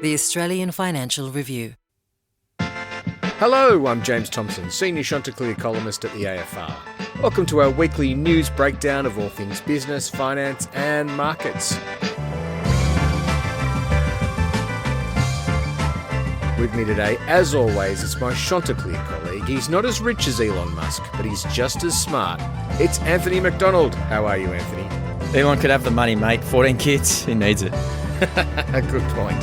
The Australian Financial Review. Hello, I'm James Thomson, Senior Chanticleer columnist at the AFR. Welcome to our weekly news breakdown of all things business, finance and markets. With me today, as always, it's my Chanticleer colleague. He's not as rich as Elon Musk, but he's just as smart. It's Anthony Macdonald. How are you, Anthony? Elon could have the money, mate. 14 kids, he needs it. Good point.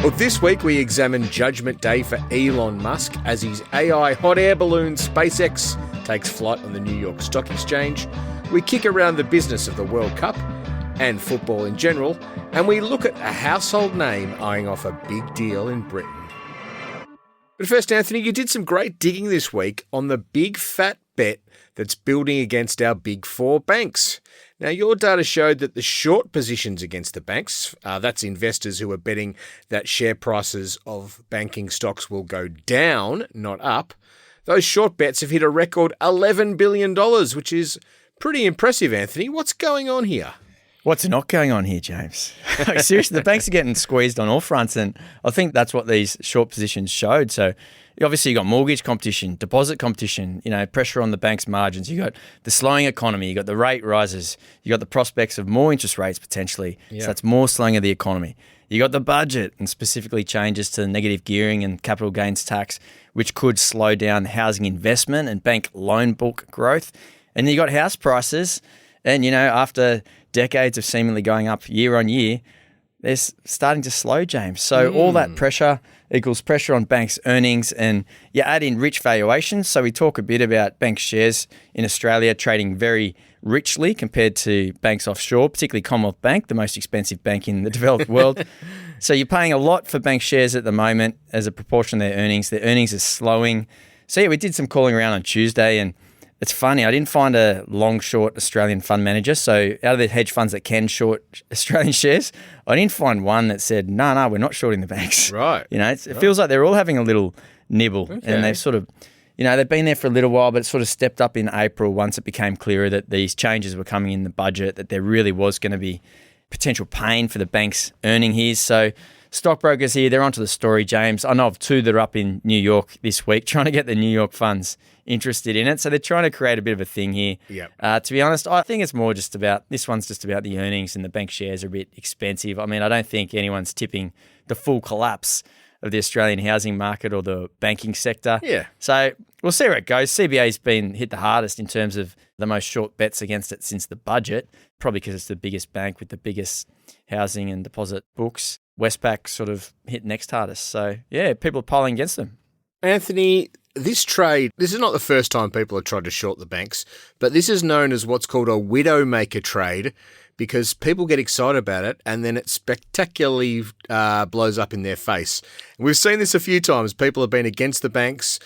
Well, this week we examine Judgment Day for Elon Musk as his AI hot air balloon SpaceX takes flight on the New York Stock Exchange. We kick around the business of the World Cup and football in general, and we look at a household name eyeing off a big deal in Britain. But first, Anthony, you did some great digging this week on the big fat bet that's building against our big four banks. Now, your data showed that the short positions against the banks, that's investors who are betting that share prices of banking stocks will go down, not up, those short bets have hit a record $11 billion, which is pretty impressive, Anthony. What's going on here? What's not going on here, James? Seriously, the banks are getting squeezed on all fronts, and I think that's what these short positions showed. So obviously you got mortgage competition, deposit competition, pressure on the bank's margins. You got the slowing economy, you got the rate rises, you got the prospects of more interest rates potentially. Yeah. So that's more slowing of the economy. You got the budget and specifically changes to the negative gearing and capital gains tax, which could slow down housing investment and bank loan book growth. And you got house prices, and after decades of seemingly going up year on year, they're starting to slow, James. So all that pressure equals pressure on banks' earnings, and you add in rich valuations. So we talk a bit about bank shares in Australia trading very richly compared to banks offshore, particularly Commonwealth Bank, the most expensive bank in the developed world. So you're paying a lot for bank shares at the moment as a proportion of their earnings. Their earnings are slowing. So yeah, we did some calling around on Tuesday, and it's funny, I didn't find a long-short Australian fund manager. So out of the hedge funds that can short Australian shares, I didn't find one that said, no, we're not shorting the banks. Right. It feels like they're all having a little nibble. Okay. And they've sort of, they've been there for a little while, but it sort of stepped up in April once it became clearer that these changes were coming in the budget, that there really was going to be potential pain for the banks earning here. So stockbrokers here, they're onto the story, James. I know of two that are up in New York this week trying to get the New York funds interested in it. So they're trying to create a bit of a thing here. Yep. To be honest, I think it's more just about, this one's just about the earnings, and the bank shares are a bit expensive. I mean, I don't think anyone's tipping the full collapse of the Australian housing market or the banking sector. Yeah. So we'll see where it goes. CBA's been hit the hardest in terms of the most short bets against it since the budget, probably because it's the biggest bank with the biggest housing and deposit books. Westpac sort of hit next hardest. So, yeah, people are piling against them. Anthony, this is not the first time people have tried to short the banks, but this is known as what's called a widowmaker trade, because people get excited about it and then it spectacularly blows up in their face. We've seen this a few times. People have been against the banks.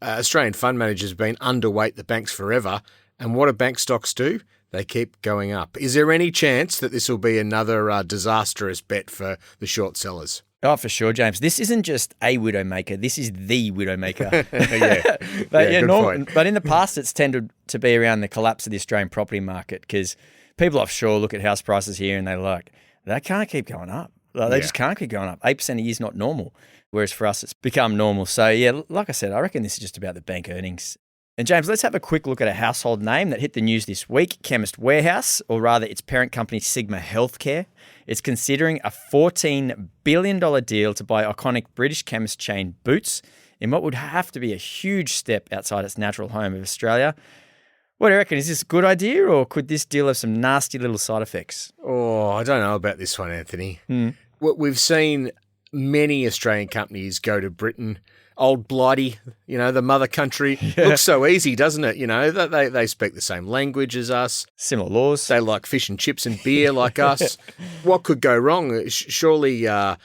Australian fund managers have been underweight the banks forever. And what do bank stocks do? They keep going up. Is there any chance that this will be another disastrous bet for the short sellers? Oh, for sure, James. This isn't just a widowmaker. This is the widowmaker. Point. But in the past, it's tended to be around the collapse of the Australian property market, because people offshore look at house prices here and they're like, they can't keep going up. They just can't keep going up. 8% a year is not normal, whereas for us, it's become normal. So, yeah, like I said, I reckon this is just about the bank earnings. And James, let's have a quick look at a household name that hit the news this week, Chemist Warehouse, or rather its parent company Sigma Healthcare. It's considering a $14 billion deal to buy iconic British chemist chain Boots in what would have to be a huge step outside its natural home of Australia. What do you reckon? Is this a good idea, or could this deal have some nasty little side effects? Oh, I don't know about this one, Anthony. We've seen many Australian companies go to Britain. Old Blighty, the mother country. Yeah. Looks so easy, doesn't it? They speak the same language as us. Similar laws. They like fish and chips and beer like us. What could go wrong? Surely the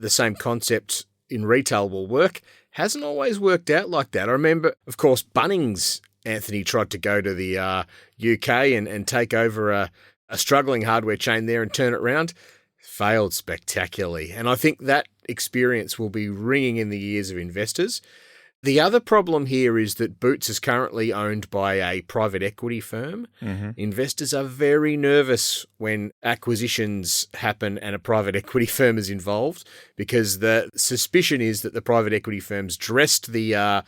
same concept in retail will work. Hasn't always worked out like that. I remember, of course, Bunnings, Anthony, tried to go to the UK and take over a struggling hardware chain there and turn it around. Failed spectacularly. And I think that experience will be ringing in the ears of investors. The other problem here is that Boots is currently owned by a private equity firm. Investors are very nervous when acquisitions happen and a private equity firm is involved, because the suspicion is that the private equity firm's dressed the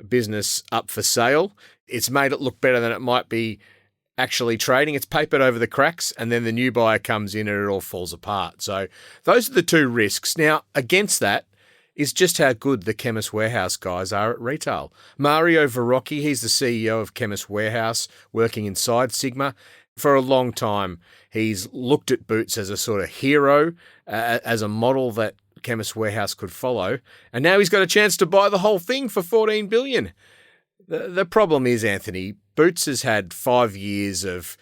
business up for sale. It's made it look better than it might be actually trading. It's papered over the cracks, and then the new buyer comes in and it all falls apart. So those are the two risks. Now, against that is just how good the Chemist Warehouse guys are at retail. Mario Verrocchi, he's the CEO of Chemist Warehouse, working inside Sigma. For a long time, he's looked at Boots as a sort of hero, as a model that Chemist Warehouse could follow. And now he's got a chance to buy the whole thing for $14 billion. The problem is, Anthony, Boots has had 5 years of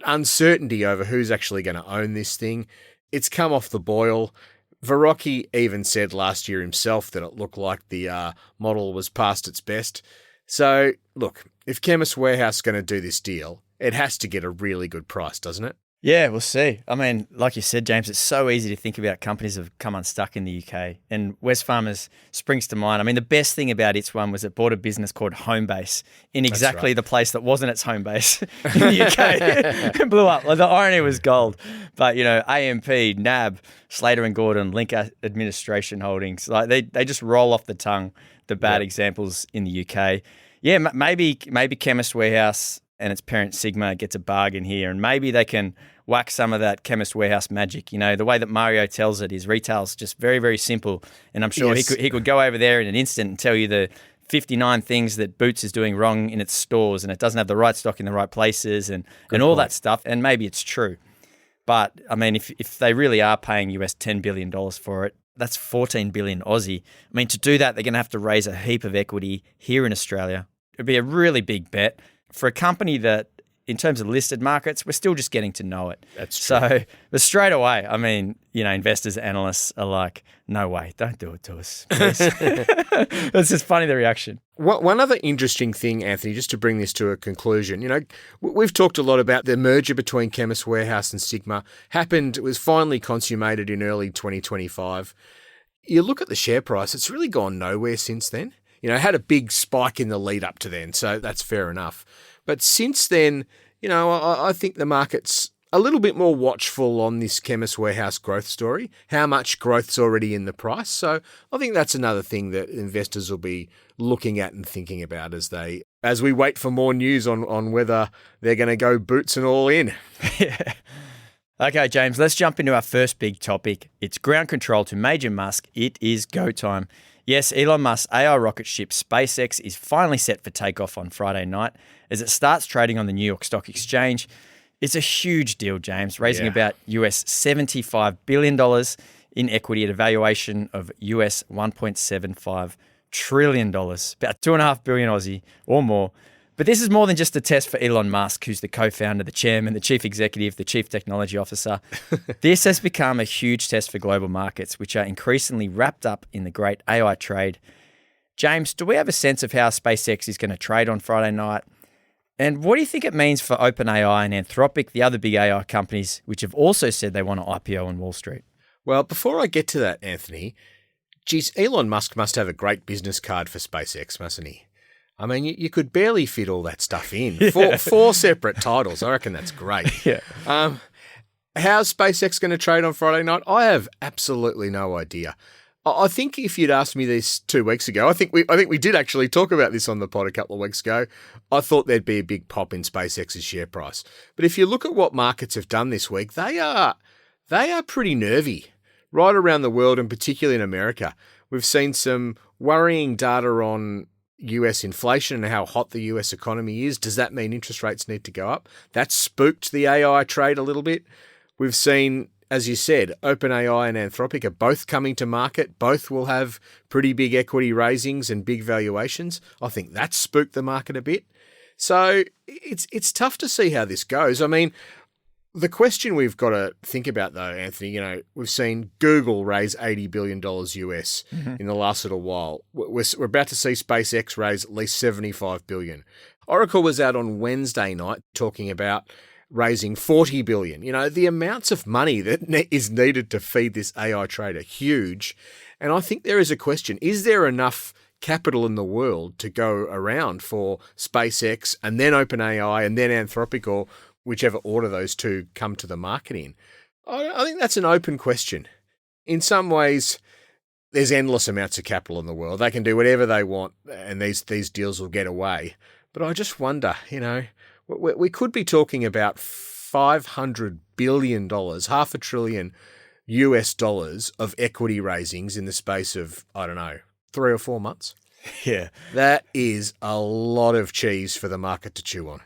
uncertainty over who's actually going to own this thing. It's come off the boil. Verrocchi even said last year himself that it looked like the model was past its best. So, look, if Chemist Warehouse is going to do this deal, it has to get a really good price, doesn't it? Yeah, we'll see. I mean, like you said, James, it's so easy to think about companies that have come unstuck in the UK. And Wesfarmers springs to mind. I mean, the best thing about its one was it bought a business called Homebase in exactly the place that wasn't its home base in the UK. It blew up. Like, the irony was gold. But, AMP, NAB, Slater and Gordon, Link Administration Holdings, like they just roll off the tongue, the bad examples in the UK. Yeah, maybe Chemist Warehouse and its parent Sigma gets a bargain here, and maybe they can whack some of that Chemist Warehouse magic. The way that Mario tells it is retail's just very, very simple, and I'm sure he could go over there in an instant and tell you the 59 things that Boots is doing wrong in its stores, and it doesn't have the right stock in the right places, and all that stuff, and maybe it's true. But, I mean, if they really are paying US $10 billion for it, that's 14 billion Aussie. I mean, to do that, they're going to have to raise a heap of equity here in Australia. It'd be a really big bet for a company that, in terms of listed markets, we're still just getting to know it. That's true. So, but straight away, I mean, investors, analysts are like, no way, don't do it to us, please. It's just funny, the reaction. One other interesting thing, Anthony, just to bring this to a conclusion, we've talked a lot about the merger between Chemist Warehouse and Sigma. It was finally consummated in early 2025. You look at the share price, it's really gone nowhere since then. It had a big spike in the lead up to then, so that's fair enough. But since then, I think the market's a little bit more watchful on this Chemist Warehouse growth story, how much growth's already in the price. So I think that's another thing that investors will be looking at and thinking about as we wait for more news on whether they're going to go Boots and all in. Yeah. Okay, James, let's jump into our first big topic. It's ground control to Major Musk. It is go time. Yes, Elon Musk's AI rocket ship SpaceX is finally set for takeoff on Friday night as it starts trading on the New York Stock Exchange. It's a huge deal, James, raising about US $75 billion in equity at a valuation of US $1.75 trillion, about 2.5 billion Aussie or more. But this is more than just a test for Elon Musk, who's the co-founder, the chairman, the chief executive, the chief technology officer. This has become a huge test for global markets, which are increasingly wrapped up in the great AI trade. James, do we have a sense of how SpaceX is going to trade on Friday night? And what do you think it means for OpenAI and Anthropic, the other big AI companies, which have also said they want to IPO on Wall Street? Well, before I get to that, Anthony, geez, Elon Musk must have a great business card for SpaceX, mustn't he? I mean, you could barely fit all that stuff in. Yeah. Four separate titles. I reckon that's great. Yeah. How's SpaceX going to trade on Friday night? I have absolutely no idea. I think if you'd asked me this 2 weeks ago, I think we did actually talk about this on the pod a couple of weeks ago. I thought there'd be a big pop in SpaceX's share price. But if you look at what markets have done this week, they are pretty nervy right around the world, and particularly in America. We've seen some worrying data on US inflation and how hot the US economy is. Does that mean interest rates need to go up? That spooked the AI trade a little bit. We've seen, as you said, OpenAI and Anthropic are both coming to market. Both will have pretty big equity raisings and big valuations. I think that spooked the market a bit. So it's tough to see how this goes. I mean, the question we've got to think about, though, Anthony, we've seen Google raise $80 billion US in the last little while. We're about to see SpaceX raise at least $75 billion. Oracle was out on Wednesday night talking about raising $40 billion. The amounts of money that is needed to feed this AI trade are huge. And I think there is a question, is there enough capital in the world to go around for SpaceX and then OpenAI and then Anthropic, or whichever order those two come to the market in? I think that's an open question. In some ways, there's endless amounts of capital in the world. They can do whatever they want and these deals will get away. But I just wonder, we could be talking about $500 billion, half $1 trillion US dollars of equity raisings in the space of, 3 or 4 months. Yeah. That is a lot of cheese for the market to chew on.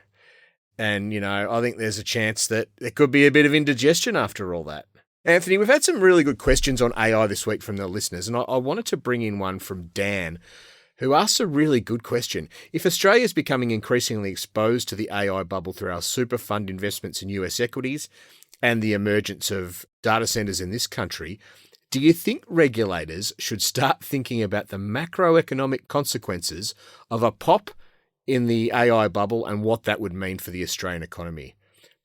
And, I think there's a chance that there could be a bit of indigestion after all that. Anthony, we've had some really good questions on AI this week from the listeners, and I wanted to bring in one from Dan, who asks a really good question. If Australia is becoming increasingly exposed to the AI bubble through our super fund investments in US equities and the emergence of data centers in this country, do you think regulators should start thinking about the macroeconomic consequences of a pop in the AI bubble and what that would mean for the Australian economy?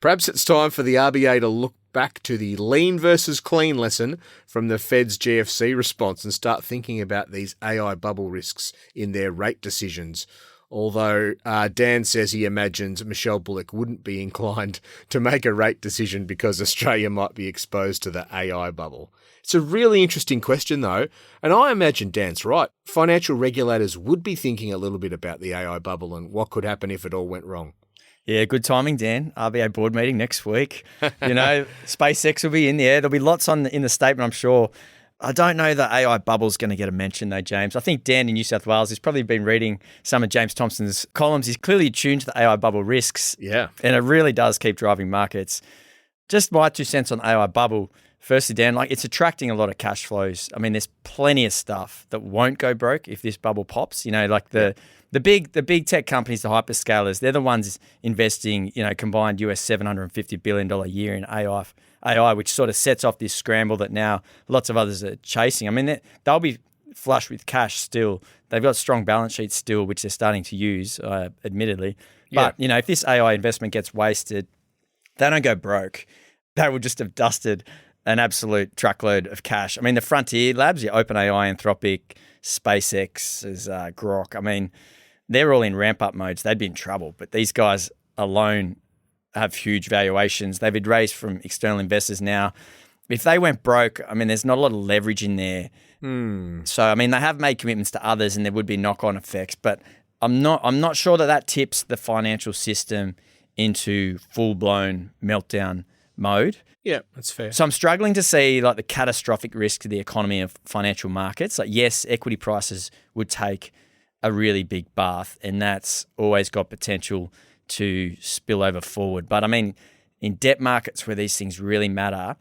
Perhaps it's time for the RBA to look back to the lean versus clean lesson from the Fed's GFC response and start thinking about these AI bubble risks in their rate decisions. Although Dan says he imagines Michelle Bullock wouldn't be inclined to make a rate decision because Australia might be exposed to the AI bubble. It's a really interesting question, though, and I imagine Dan's right. Financial regulators would be thinking a little bit about the AI bubble and what could happen if it all went wrong. Yeah, good timing, Dan. RBA board meeting next week. SpaceX will be in there. There'll be lots in the statement, I'm sure. I don't know that AI bubble's going to get a mention, though, James. I think Dan in New South Wales has probably been reading some of James Thomson's columns. He's clearly tuned to the AI bubble risks. Yeah. And it really does keep driving markets. Just my 2 cents on AI bubble. Firstly, Dan, it's attracting a lot of cash flows. I mean, there's plenty of stuff that won't go broke if this bubble pops. The big tech companies, the hyperscalers, they're the ones investing, combined US $750 billion a year in AI, which sort of sets off this scramble that now lots of others are chasing. I mean, they'll be flush with cash still. They've got strong balance sheets still, which they're starting to use, admittedly. But, if this AI investment gets wasted, they don't go broke. They will just have dusted an absolute truckload of cash. I mean, the frontier labs, your OpenAI, Anthropic, SpaceX, Grok, I mean, they're all in ramp-up modes. They'd be in trouble. But these guys alone have huge valuations. They've been raised from external investors now. If they went broke, I mean, there's not a lot of leverage in there. So, I mean, they have made commitments to others and there would be knock-on effects. But I'm not sure that tips the financial system into full-blown meltdown mode. Yeah, that's fair. So I'm struggling to see the catastrophic risk to the economy of financial markets. Yes, equity prices would take a really big bath, and that's always got potential to spill over forward. But I mean, in debt markets where these things really matter,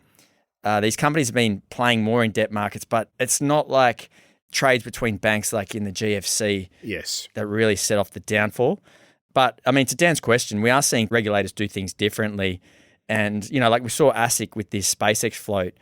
these companies have been playing more in debt markets, but it's not like trades between banks like in the GFC that really set off the downfall. But I mean, to Dan's question, we are seeing regulators do things differently. And, we saw ASIC with this SpaceX float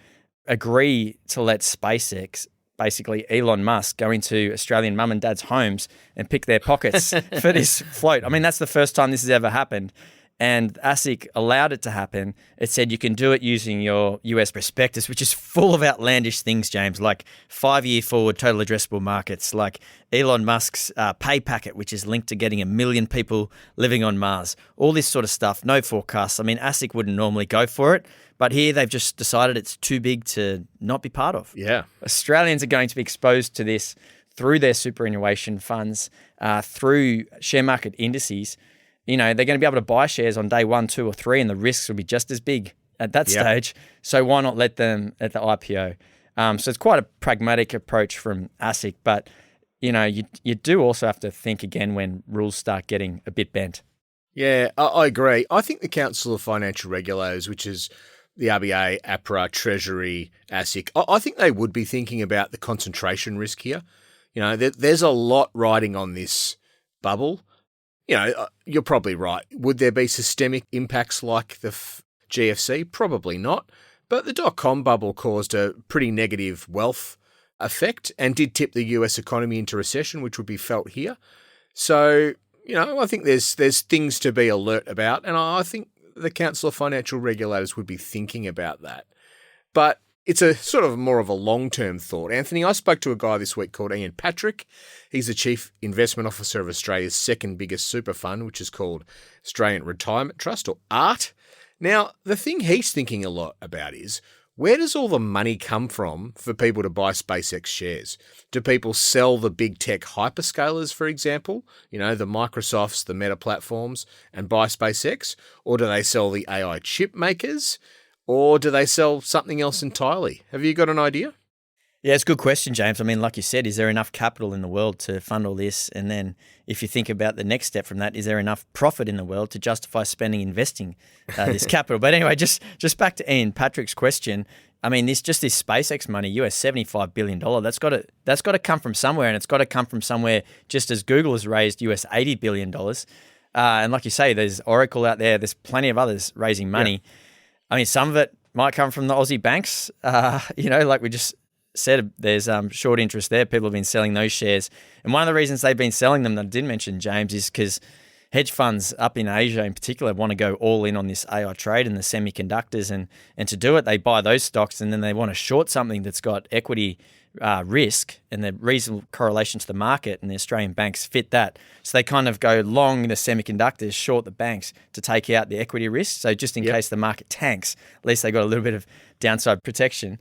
agree to let SpaceX, basically Elon Musk, go into Australian mum and dad's homes and pick their pockets for this float. I mean, that's the first time this has ever happened. And ASIC allowed it to happen. It said you can do it using your US prospectus, which is full of outlandish things, James, like 5-year forward total addressable markets, like Elon Musk's pay packet, which is linked to getting 1 million people living on Mars, all this sort of stuff, no forecasts. I mean, ASIC wouldn't normally go for it, but here they've just decided it's too big to not be part of. Yeah. Australians are going to be exposed to this through their superannuation funds, through share market indices. They're going to be able to buy shares on day 1, 2, or 3, and the risks will be just as big at that stage. So why not let them at the IPO? So it's quite a pragmatic approach from ASIC, but you do also have to think again when rules start getting a bit bent. Yeah, I agree. I think the Council of Financial Regulators, which is the RBA, APRA, Treasury, ASIC, I think they would be thinking about the concentration risk here. There's a lot riding on this bubble. You're probably right. Would there be systemic impacts like the GFC? Probably not. But the dot-com bubble caused a pretty negative wealth effect and did tip the US economy into recession, which would be felt here. So, I think there's things to be alert about, and I think the Council of Financial Regulators would be thinking about that. But It's a sort of more of a long-term thought. Anthony, I spoke to a guy this week called Ian Patrick. He's the Chief Investment Officer of Australia's second biggest super fund, which is called Australian Retirement Trust, or ART. Now, the thing he's thinking a lot about is, where does all the money come from for people to buy SpaceX shares? Do people sell the big tech hyperscalers, for example, the Microsofts, the Meta platforms, and buy SpaceX? Or do they sell the AI chip makers? Or do they sell something else entirely? Have you got an idea? Yeah, it's a good question, James. I mean, like you said, is there enough capital in the world to fund all this? And then if you think about the next step from that, is there enough profit in the world to justify investing this capital? But anyway, just back to Ian Patrick's question. I mean, this SpaceX money, US $75 billion, that's got to come from somewhere, and it's got to come from somewhere just as Google has raised US $80 billion. And like you say, there's Oracle out there. There's plenty of others raising money. Yeah. I mean, some of it might come from the Aussie banks. Like we just said, there's short interest there. People have been selling those shares. And one of the reasons they've been selling them that I didn't mention, James, is because hedge funds up in Asia in particular want to go all in on this AI trade and the semiconductors. And to do it, they buy those stocks and then they want to short something that's got equity risk and the reasonable correlation to the market, and the Australian banks fit that. So they kind of go long the semiconductors, short the banks to take out the equity risk. So just in case the market tanks, at least they got a little bit of downside protection.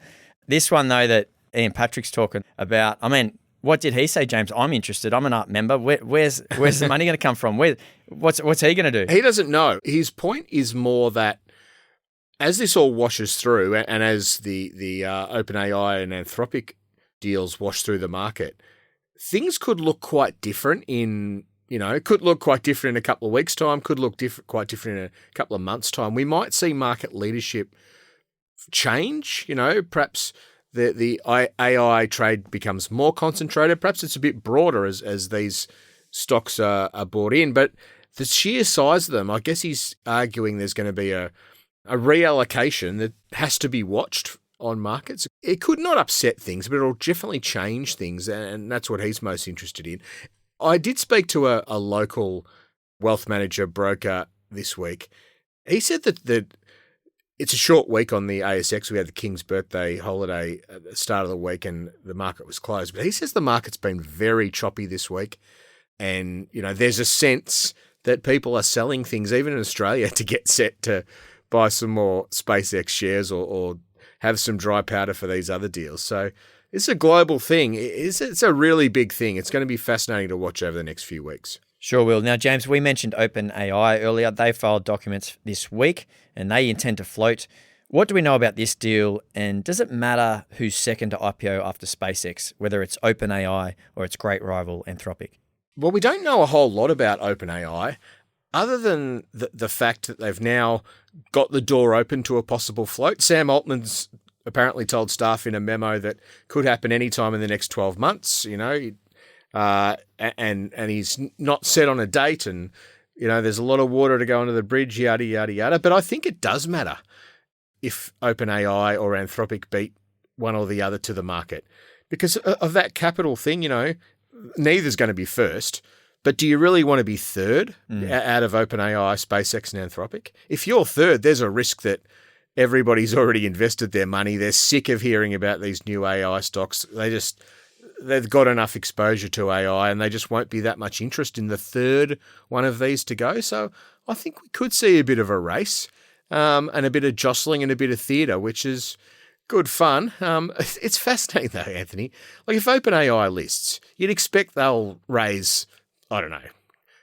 This one, though, that Ian Patrick's talking about, I mean, what did he say, James? I'm interested. I'm an ART member. Where's the money going to come from? What's he going to do? He doesn't know. His point is more that as this all washes through, and as the OpenAI and Anthropic deals wash through the market, things could look quite different could look quite different in a couple of weeks' time, could look quite different in a couple of months' time. We might see market leadership change, perhaps the AI trade becomes more concentrated. Perhaps it's a bit broader as these stocks are bought in. But the sheer size of them, I guess he's arguing there's going to be a reallocation that has to be watched on markets. It could not upset things, but it'll definitely change things, and that's what he's most interested in. I did speak to a local wealth manager broker this week. He said that it's a short week on the ASX. We had the King's birthday holiday at the start of the week and the market was closed. But he says the market's been very choppy this week. And, there's a sense that people are selling things, even in Australia, to get set to buy some more SpaceX shares or have some dry powder for these other deals. So it's a global thing. It's a really big thing. It's going to be fascinating to watch over the next few weeks. Sure will. Now, James, we mentioned OpenAI earlier. They filed documents this week and they intend to float. What do we know about this deal, and does it matter who's second to IPO after SpaceX, whether it's OpenAI or its great rival Anthropic? Well, we don't know a whole lot about OpenAI other than the fact that they've now got the door open to a possible float. Sam Altman's apparently told staff in a memo that could happen anytime in the next 12 months, and he's not set on a date, and there's a lot of water to go under the bridge, yada yada yada. But I think it does matter if OpenAI or Anthropic beat one or the other to the market, because of that capital thing. Neither's going to be first, but do you really want to be third out of OpenAI, SpaceX, and Anthropic? If you're third, there's a risk that everybody's already invested their money. They're sick of hearing about these new AI stocks. They've got enough exposure to AI and they just won't be that much interest in the third one of these to go. So I think we could see a bit of a race and a bit of jostling and a bit of theatre, which is good fun. It's fascinating though, Anthony. Like if OpenAI lists, you'd expect they'll raise, I don't know,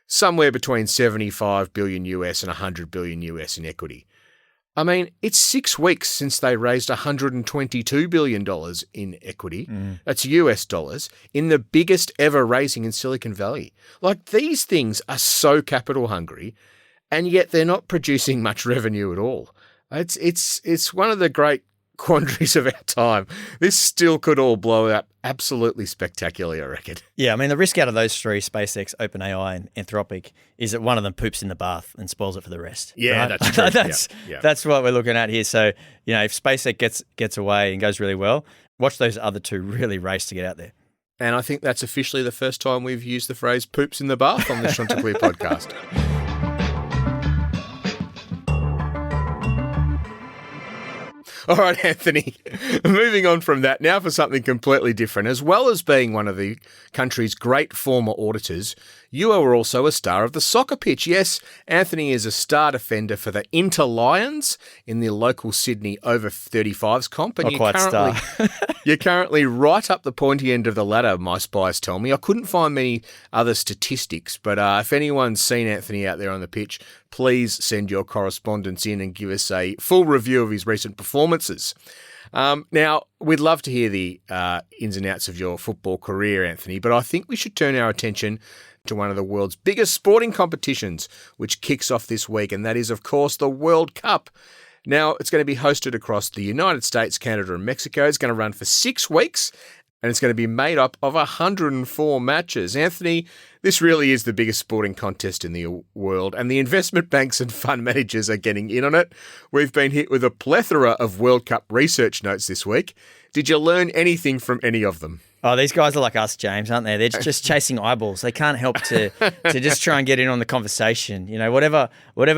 somewhere between 75 billion US and 100 billion US in equity. I mean, it's 6 weeks since they raised $122 billion in equity. That's US dollars, in the biggest ever raising in Silicon Valley. Like, these things are so capital hungry, and yet they're not producing much revenue at all. It's one of the great quandaries of our time. This still could all blow up absolutely spectacularly, I reckon. Yeah, I mean, the risk out of those three, SpaceX, OpenAI, and Anthropic, is that one of them poops in the bath and spoils it for the rest. Yeah, right? that's true. That's what we're looking at here. So, if SpaceX gets away and goes really well, watch those other two really race to get out there. And I think that's officially the first time we've used the phrase poops in the bath on the Chanticleer podcast. All right, Anthony, moving on from that, now for something completely different. As well as being one of the country's great former auditors, you are also a star of the soccer pitch. Yes, Anthony is a star defender for the Inter Lions in the local Sydney over 35s comp. And you're currently right up the pointy end of the ladder, my spies tell me. I couldn't find many other statistics, but if anyone's seen Anthony out there on the pitch, please send your correspondence in and give us a full review of his recent performances. Now, we'd love to hear the ins and outs of your football career, Anthony, but I think we should turn our attention to one of the world's biggest sporting competitions, which kicks off this week, and that is, of course, the World Cup. Now, it's going to be hosted across the United States, Canada, and Mexico. It's going to run for 6 weeks, and it's going to be made up of 104 matches. Anthony, this really is the biggest sporting contest in the world, and the investment banks and fund managers are getting in on it. We've been hit with a plethora of World Cup research notes this week. Did you learn anything from any of them? Oh, these guys are like us, James, aren't they? They're just chasing eyeballs. They can't help to just try and get in on the conversation. You know, whatever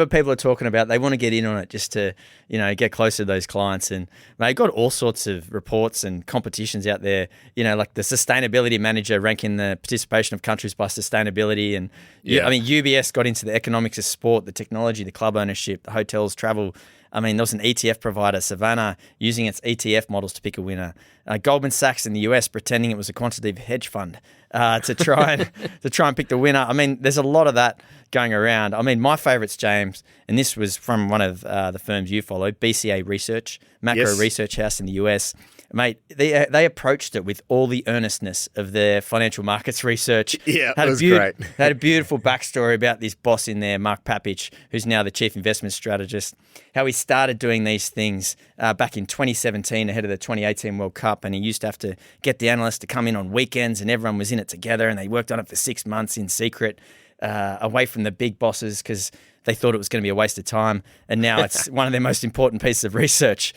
people are talking about, they want to get in on it just to, you know, get closer to those clients. And they've got all sorts of reports and competitions out there, you know, like the Sustainability Manager ranking the participation of countries by sustainability. And, I mean, UBS got into the economics of sport, the technology, the club ownership, the hotels, travel. I mean, there was an ETF provider, Savannah, using its ETF models to pick a winner. Goldman Sachs in the US pretending it was a quantitative hedge fund to try and pick the winner. I mean, there's a lot of that going around. I mean, my favourites, James, and this was from one of the firms you follow, BCA Research, macro research house in the US. Mate, they approached it with all the earnestness of their financial markets research. Yeah, that was great. Had a beautiful backstory about this boss in there, Mark Papich, who's now the chief investment strategist, how he started doing these things back in 2017 ahead of the 2018 World Cup. And he used to have to get the analysts to come in on weekends and everyone was in it together. And they worked on it for 6 months in secret, away from the big bosses because they thought it was going to be a waste of time. And now it's one of their most important pieces of research.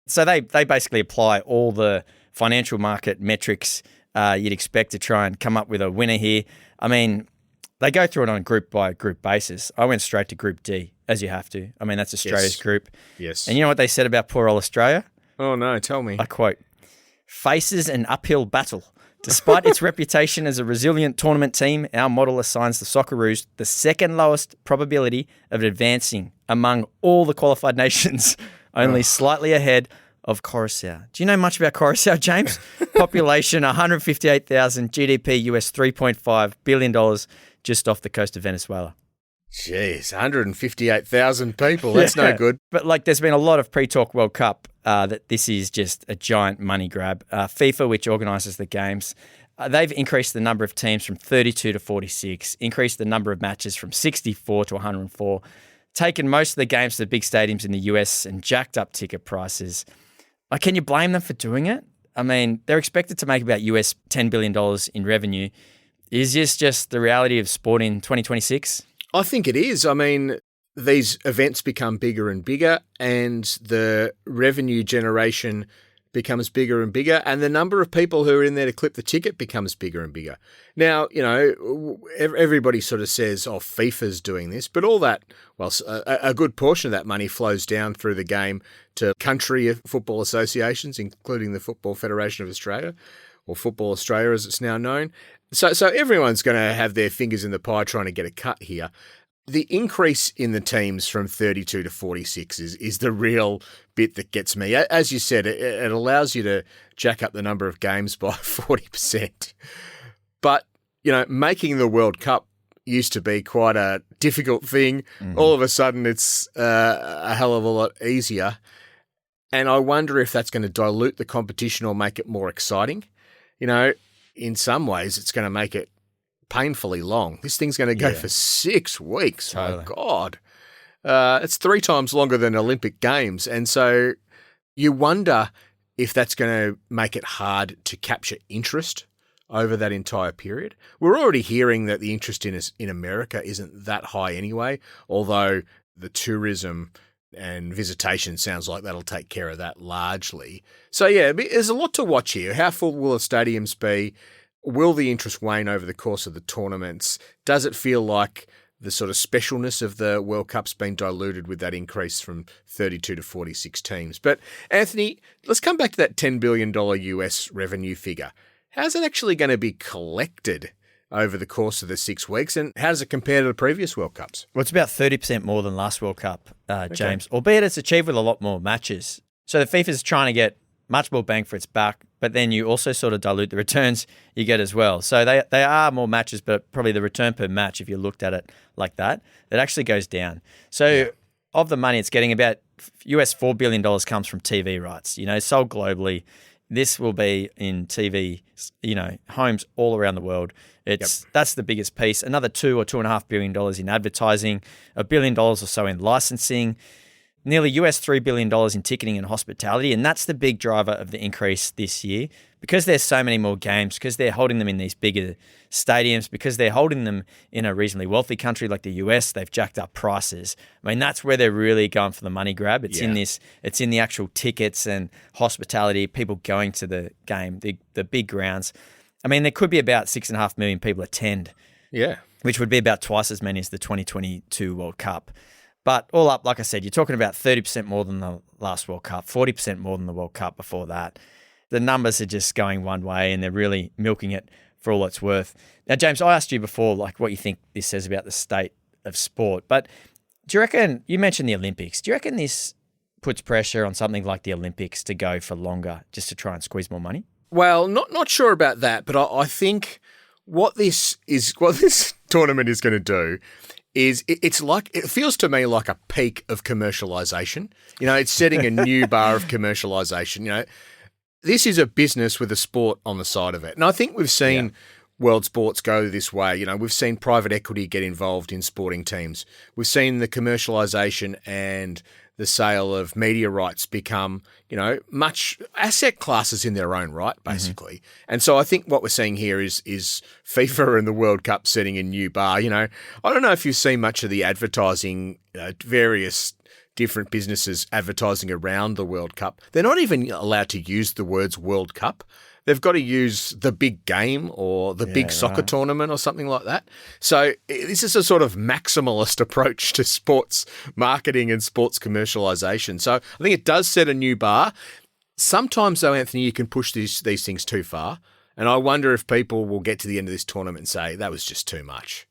So they basically apply all the financial market metrics you'd expect to try and come up with a winner here. I mean, they go through it on a group-by-group basis. I went straight to Group D, as you have to. I mean, that's Australia's group. Yes. And you know what they said about poor old Australia? Oh, no, tell me. I quote, "Faces an uphill battle. Despite its reputation as a resilient tournament team, our model assigns the Socceroos the second lowest probability of advancing among all the qualified nations, only slightly ahead of Curacao." Do you know much about Curacao, James? Population 158,000, GDP US $3.5 billion, just off the coast of Venezuela. Jeez, 158,000 people. That's no good. But like, there's been a lot of pre-talk World Cup that this is just a giant money grab. FIFA, which organises the games, they've increased the number of teams from 32 to 46, increased the number of matches from 64 to 104, taken most of the games to the big stadiums in the US and jacked up ticket prices. Like, can you blame them for doing it? I mean, they're expected to make about US $10 billion in revenue. Is this just the reality of sport in 2026? I think it is. I mean, these events become bigger and bigger, and the revenue generation becomes bigger and bigger, and the number of people who are in there to clip the ticket becomes bigger and bigger. Now, you know, everybody sort of says, oh, FIFA's doing this, but all that, well, a good portion of that money flows down through the game to country football associations, including the Football Federation of Australia, or Football Australia as it's now known. So everyone's going to have their fingers in the pie trying to get a cut here. The increase in the teams from 32 to 46 is the real bit that gets me. As you said, it allows you to jack up the number of games by 40%. But, you know, making the World Cup used to be quite a difficult thing. Mm-hmm. All of a sudden, it's a hell of a lot easier. And I wonder if that's going to dilute the competition or make it more exciting. You know, in some ways, it's going to make it painfully long. This thing's going to go for 6 weeks. Totally. My God. It's 3 times longer than Olympic Games. And so you wonder if that's going to make it hard to capture interest over that entire period. We're already hearing that the interest in America isn't that high anyway, although the tourism and visitation sounds like that'll take care of that largely. So, yeah, there's a lot to watch here. How full will the stadiums be? Will the interest wane over the course of the tournaments? Does it feel like the sort of specialness of the World Cup's been diluted with that increase from 32 to 46 teams. But Anthony, let's come back to that $10 billion US revenue figure. How's it actually going to be collected over the course of the 6 weeks, and how does it compare to the previous World Cups? Well, it's about 30% more than last World Cup, James, albeit it's achieved with a lot more matches. So the FIFA's trying to get much more bang for its buck, but then you also sort of dilute the returns you get as well. So they are more matches, but probably the return per match, if you looked at it like that, it actually goes down. So of the money it's getting, about US $4 billion comes from TV rights, sold globally. This will be in TV, homes all around the world. That's the biggest piece. Another $2 or $2.5 billion in advertising, $1 billion or so in licensing, nearly US $3 billion in ticketing and hospitality. And that's the big driver of the increase this year, because there's so many more games, because they're holding them in these bigger stadiums, because they're holding them in a reasonably wealthy country like the US. They've jacked up prices. I mean, that's where they're really going for the money grab. It's in the actual tickets and hospitality, people going to the game, the big grounds. I mean, there could be about 6.5 million people attend. Yeah. Which would be about twice as many as the 2022 World Cup. But all up, like I said, you're talking about 30% more than the last World Cup, 40% more than the World Cup before that. The numbers are just going one way, and they're really milking it for all it's worth. Now, James, I asked you before, what you think this says about the state of sport. But do you reckon, you mentioned the Olympics, do you reckon this puts pressure on something like the Olympics to go for longer just to try and squeeze more money? Well, not sure about that, but I think what this tournament is going to do is it feels to me like a peak of commercialisation. It's setting a new bar of commercialisation. This is a business with a sport on the side of it. And I think we've seen world sports go this way. We've seen private equity get involved in sporting teams. We've seen the commercialisation and the sale of media rights become, much asset classes in their own right, basically. Mm-hmm. And so I think what we're seeing here is FIFA and the World Cup setting a new bar. I don't know if you've seen much of the advertising, various different businesses advertising around the World Cup. They're not even allowed to use the words World Cup. They've got to use the big game or the big soccer tournament or something like that. So this is a sort of maximalist approach to sports marketing and sports commercialisation. So I think it does set a new bar. Sometimes, though, Anthony, you can push these things too far. And I wonder if people will get to the end of this tournament and say, that was just too much.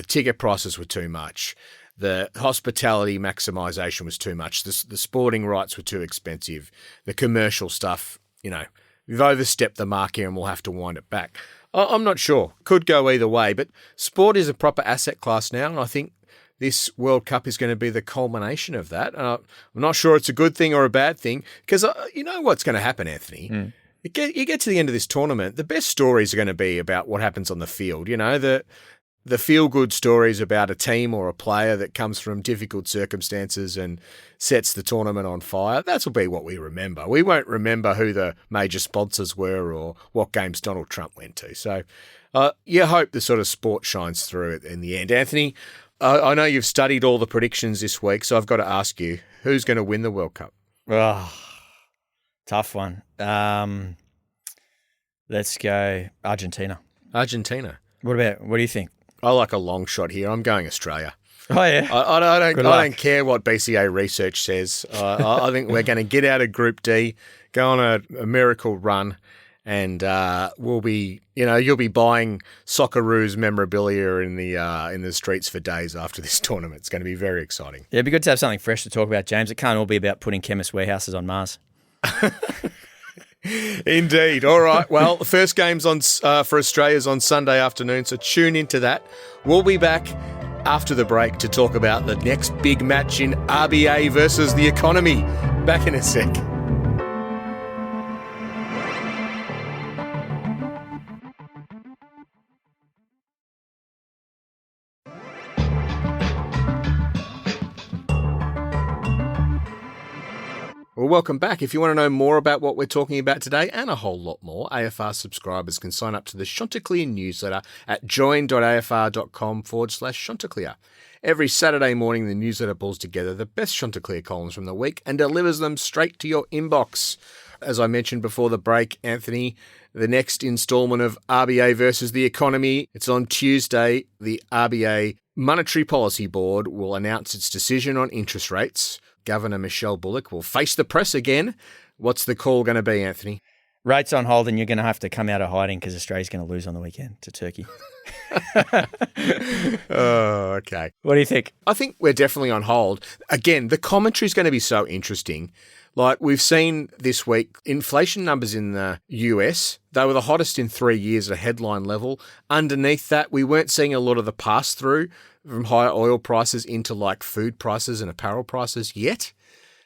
Ticket prices were too much. The hospitality maximisation was too much. The sporting rights were too expensive. The commercial stuff, we've overstepped the mark here and we'll have to wind it back. I'm not sure. Could go either way, but sport is a proper asset class now, and I think this World Cup is going to be the culmination of that. And I'm not sure it's a good thing or a bad thing, because you know what's going to happen, Anthony. You get to the end of this tournament, the best stories are going to be about what happens on the field. The feel-good stories about a team or a player that comes from difficult circumstances and sets the tournament on fire. That'll be what we remember. We won't remember who the major sponsors were or what games Donald Trump went to. So you hope the sort of sport shines through in the end. Anthony, I know you've studied all the predictions this week, so I've got to ask you, who's going to win the World Cup? Oh, tough one. Let's go Argentina. Argentina. What do you think? I like a long shot here. I'm going Australia. Oh, yeah. I don't care what BCA research says. I think we're going to get out of Group D, go on a miracle run, and we'll be, you'll be buying Socceroos memorabilia in the streets for days after this tournament. It's going to be very exciting. Yeah, it'd be good to have something fresh to talk about, James. It can't all be about putting chemist warehouses on Mars. Indeed. All right. Well, the first game's for Australia's on Sunday afternoon, so tune into that. We'll be back after the break to talk about the next big match in RBA versus the economy. Back in a sec. Well, welcome back. If you want to know more about what we're talking about today and a whole lot more, AFR subscribers can sign up to the Chanticleer newsletter at join.afr.com/Chanticleer. Every Saturday morning, the newsletter pulls together the best Chanticleer columns from the week and delivers them straight to your inbox. As I mentioned before the break, Anthony, the next instalment of RBA versus the economy, it's on Tuesday. The RBA Monetary Policy Board will announce its decision on interest rates. Governor Michelle Bullock will face the press again. What's the call going to be, Anthony? Rates on hold, and you're going to have to come out of hiding because Australia's going to lose on the weekend to Turkey. Oh, okay. What do you think? I think we're definitely on hold. Again, the commentary is going to be so interesting. Like we've seen this week, inflation numbers in the US, they were the hottest in 3 years at a headline level. Underneath that, we weren't seeing a lot of the pass-through from higher oil prices into like food prices and apparel prices yet.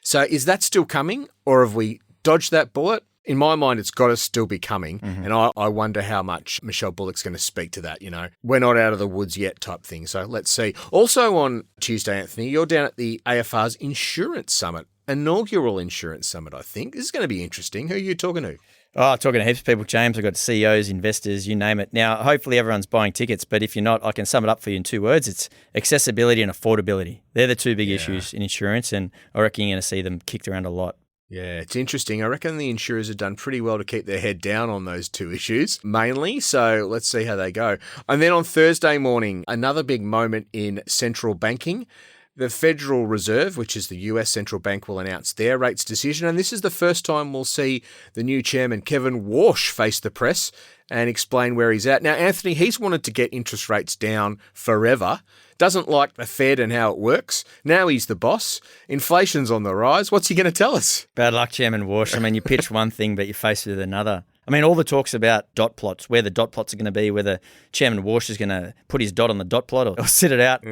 So is that still coming, or have we dodged that bullet? In my mind, it's got to still be coming. And I wonder how much Michelle Bullock's going to speak to that. You know, we're not out of the woods yet type thing. So let's see. Also on Tuesday, Anthony, you're down at the AFR's Insurance Summit, inaugural Insurance Summit, I think. This is going to be interesting. Who are you talking to? Oh, talking to heaps of people, James. I've got CEOs, investors, you name it. Now, hopefully everyone's buying tickets, but if you're not, I can sum it up for you in 2 words. It's accessibility and affordability. They're the two big issues in insurance, and I reckon you're going to see them kicked around a lot. Yeah, it's interesting. I reckon the insurers have done pretty well to keep their head down on those two issues, mainly. So let's see how they go. And then on Thursday morning, another big moment in central banking. The Federal Reserve, which is the US central bank, will announce their rates decision. And this is the first time we'll see the new chairman, Kevin Warsh, face the press and explain where he's at. Now, Anthony, he's wanted to get interest rates down forever. Doesn't like the Fed and how it works. Now he's the boss. Inflation's on the rise. What's he going to tell us? Bad luck, Chairman Warsh. I mean, you pitch one thing, but you're faced with another. I mean, all the talks about dot plots, where the dot plots are going to be, whether Chairman Warsh is going to put his dot on the dot plot or sit it out.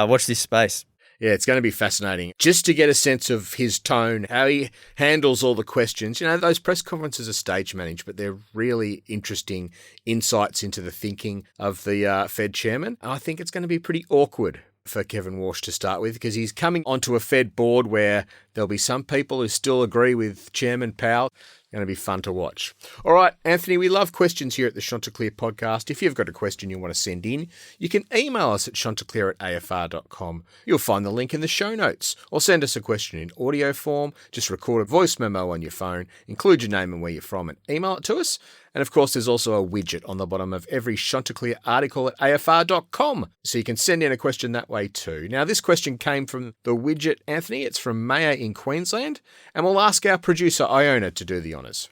Watch this space. Yeah, it's going to be fascinating. Just to get a sense of his tone, how he handles all the questions. You know, those press conferences are stage managed, but they're really interesting insights into the thinking of the Fed chairman. And I think it's going to be pretty awkward for Kevin Warsh to start with, because he's coming onto a Fed board where there'll be some people who still agree with Chairman Powell. Going to be fun to watch. All right, Anthony, we love questions here at the Chanticleer podcast. If you've got a question you want to send in, you can email us at chanticleer@afr.com. You'll find the link in the show notes, or send us a question in audio form. Just record a voice memo on your phone, include your name and where you're from, and email it to us. And of course, there's also a widget on the bottom of every Chanticleer article at afr.com, so you can send in a question that way too. Now, this question came from the widget, Anthony. It's from Maya in Queensland, and we'll ask our producer, Iona, to do the honours.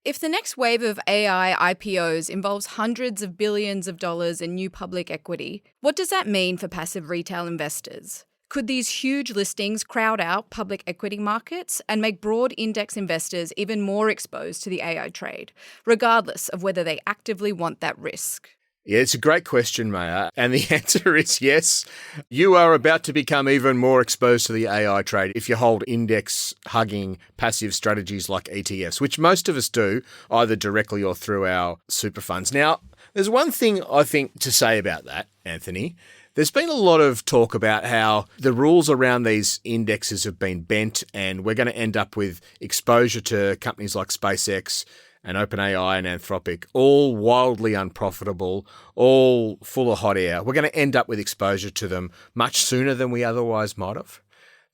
If the next wave of AI IPOs involves hundreds of billions of dollars in new public equity, what does that mean for passive retail investors? Could these huge listings crowd out public equity markets and make broad index investors even more exposed to the AI trade, regardless of whether they actively want that risk? Yeah, it's a great question, Maya. And the answer is yes. You are about to become even more exposed to the AI trade if you hold index-hugging passive strategies like ETFs, which most of us do, either directly or through our super funds. Now, there's one thing I think to say about that, Anthony. There's been a lot of talk about how the rules around these indexes have been bent, and we're going to end up with exposure to companies like SpaceX and OpenAI and Anthropic, all wildly unprofitable, all full of hot air. We're going to end up with exposure to them much sooner than we otherwise might have.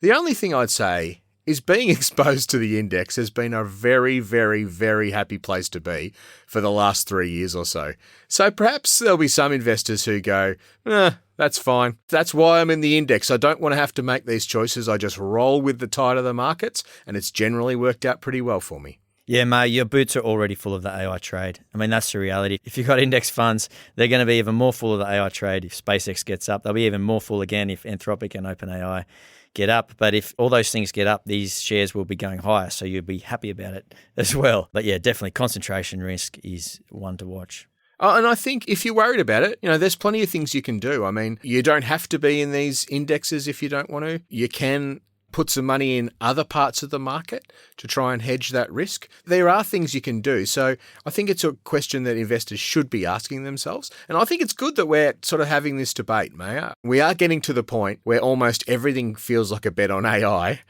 The only thing I'd say is being exposed to the index has been a very, very, very happy place to be for the last 3 years or so. So perhaps there'll be some investors who go, that's fine. That's why I'm in the index. I don't want to have to make these choices. I just roll with the tide of the markets, and it's generally worked out pretty well for me. Yeah, mate, your boots are already full of the AI trade. I mean, that's the reality. If you've got index funds, they're going to be even more full of the AI trade. If SpaceX gets up, they'll be even more full again if Anthropic and OpenAI get up. But if all those things get up, these shares will be going higher, so you'll be happy about it as well. But yeah, definitely concentration risk is one to watch. Oh, and I think if you're worried about it, there's plenty of things you can do. I mean, you don't have to be in these indexes if you don't want to. You can put some money in other parts of the market to try and hedge that risk. There are things you can do. So I think it's a question that investors should be asking themselves. And I think it's good that we're sort of having this debate, Maya. We are getting to the point where almost everything feels like a bet on AI,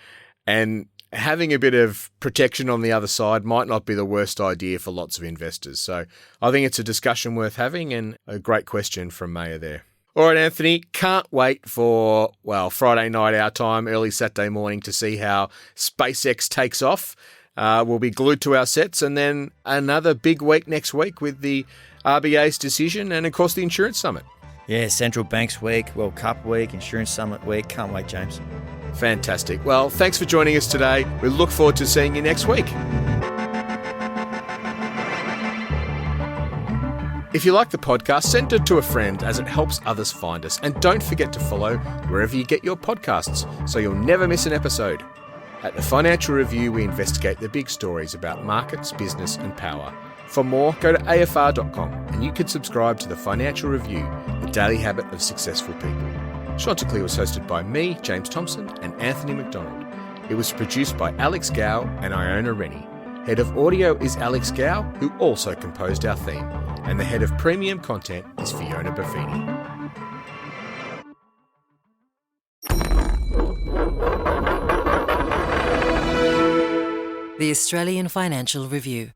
and having a bit of protection on the other side might not be the worst idea for lots of investors. So I think it's a discussion worth having, and a great question from Maya there. All right, Anthony, can't wait for, Friday night our time, early Saturday morning to see how SpaceX takes off. We'll be glued to our sets, and then another big week next week with the RBA's decision and, of course, the Insurance Summit. Yeah, Central Banks Week, World Cup Week, Insurance Summit Week. Can't wait, James. Fantastic. Well, thanks for joining us today. We look forward to seeing you next week. If you like the podcast, send it to a friend as it helps others find us. And don't forget to follow wherever you get your podcasts so you'll never miss an episode. At the Financial Review, we investigate the big stories about markets, business and power. For more, go to afr.com and you can subscribe to the Financial Review, the daily habit of successful people. Chanticleer was hosted by me, James Thomson, and Anthony Macdonald. It was produced by Alex Gow and Iona Rennie. Head of audio is Alex Gow, who also composed our theme. And the head of premium content is Fiona Buffini. The Australian Financial Review.